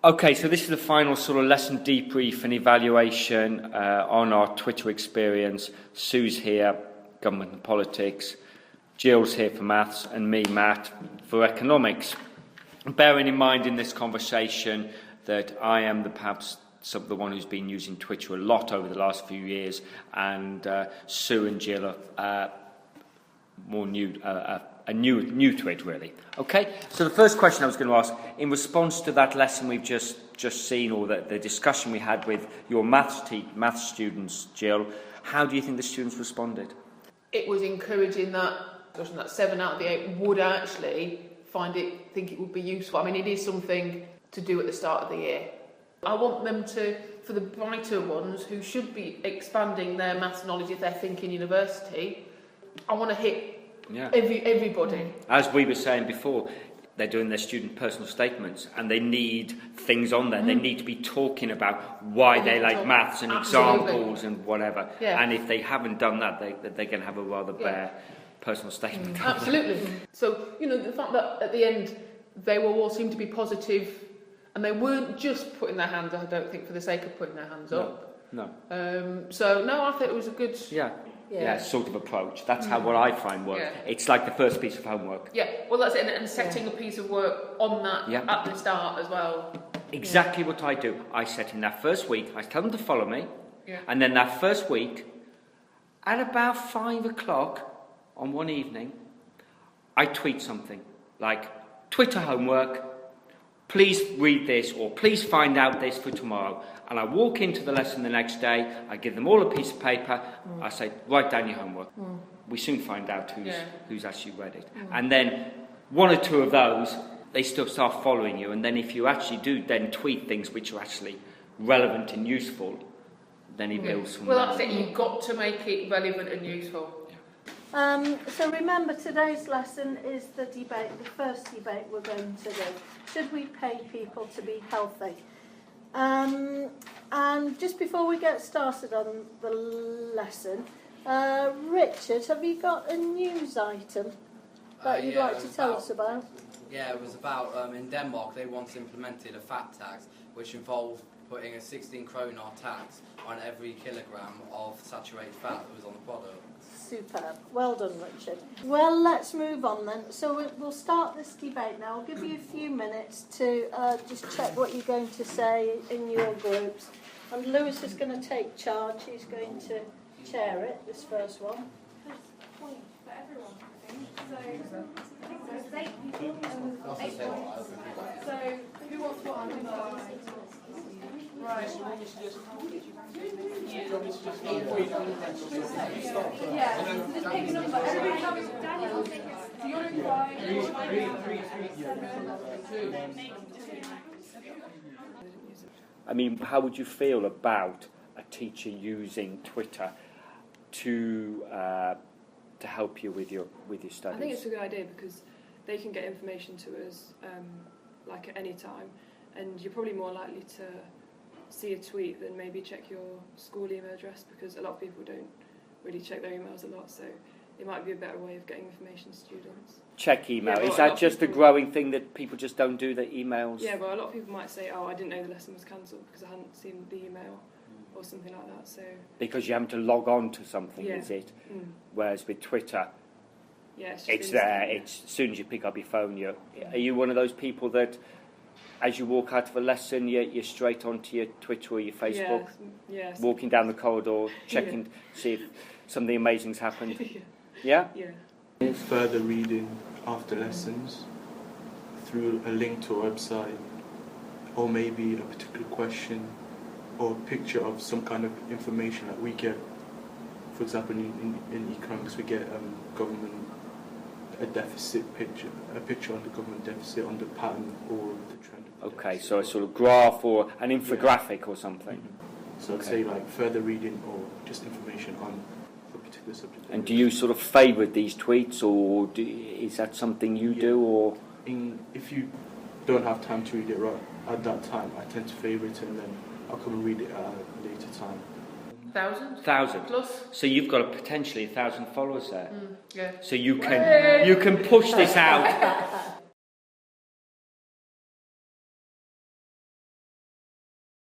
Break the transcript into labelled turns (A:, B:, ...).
A: Okay, so this is the final sort of lesson debrief and evaluation on our Twitter experience. Sue's here, government and politics. Jill's here for maths, and me, Matt, for economics. Bearing in mind in this conversation that I am perhaps the one who's been using Twitter a lot over the last few years, and Sue and Jill are more new to it, really. Okay, so the first question I was going to ask, in response to that lesson we've just seen, or the discussion we had with your maths students, Jill, how do you think the students responded?
B: It was encouraging that 7 out of the 8 would actually think it would be useful. I mean, it is something to do at the start of the year. I want them to, for the brighter ones who should be expanding their maths knowledge if they're thinking university, I want to hit everybody.
A: As we were saying before, they're doing their student personal statements and they need things on there. They need to be talking about why they like maths and examples and whatever. Yeah. And if they haven't done that, they can have a rather bare personal statement.
B: Absolutely. So, the fact that at the end they will all seem to be positive and they weren't just putting their hands up, I don't think, for the sake of putting their hands up.
A: No.
B: I think it was a good...
A: Yeah, sort of approach. That's what I find work. Yeah. It's like the first piece of homework.
B: Yeah, well, that's it. And setting a piece of work on that at the start as well.
A: Exactly what I do. I set in that first week, I tell them to follow me, and then that first week, at about 5 o'clock on one evening, I tweet something like, Twitter homework, please read this, or please find out this for tomorrow. And I walk into the lesson the next day, I give them all a piece of paper, I say, write down your homework. We soon find out who's actually read it. And then 1 or 2 of those, they still start following you, and then if you actually do then tweet things which are actually relevant and useful, then it builds from there.
B: Well, that's it, you've got to make it relevant and useful.
C: So remember, today's lesson is the first debate we're going to do. Should we pay people to be healthy? And just before we get started on the lesson, Richard, have you got a news item that you'd like to tell us about?
D: Yeah, it was about, in Denmark, they once implemented a fat tax, which involved putting a 16 kroner tax on every kilogram of saturated fat that was on the product.
C: Superb. Well done, Richard. Well, let's move on then. So we'll start this debate now. I'll give you a few minutes to just check what you're going to say in your groups. And Lewis is going to take charge. He's going to chair it, this first one.
E: Point for everyone, I think. So there's 8 people and 8 points. So who wants what on Right. Yeah, just pick a number. Daniel will take it. Do you want to try? 3, 7, 2.
A: I mean, how would you feel about a teacher using Twitter to help you with your studies?
F: I think it's a good idea because they can get information to us like at any time, and you're probably more likely to see a tweet than maybe check your school email address, because a lot of people don't really check their emails a lot, so it might be a better way of getting information to students.
A: Check email. Is that just a growing thing that people just don't do their emails?
F: Yeah, well, a lot of people might say, I didn't know the lesson was cancelled because I hadn't seen the email or something like that. So
A: because you having to log on to something, is it? Whereas with Twitter, it's there. It's as soon as you pick up your phone. Are you one of those people that, as you walk out of a lesson, you're straight onto your Twitter or your Facebook, walking down the corridor, checking, see if something amazing's happened? Yeah?
F: Yeah.
G: Further reading after lessons through a link to a website, or maybe a particular question or a picture of some kind of information that we get. For example, in economics, we get a deficit picture, a picture on the government deficit, on the pattern or the trend.
A: Okay, so a sort of graph or an infographic or something.
G: So I'd say like further reading or just information on a particular subject.
A: And do you sort of favourite these tweets, or is that something you do? Or
G: if you don't have time to read it right at that time, I tend to favourite it and then I'll come and read it at a later time.
B: 1,000 plus.
A: So you've got potentially 1,000 followers there.
B: Yeah.
A: So you can push this out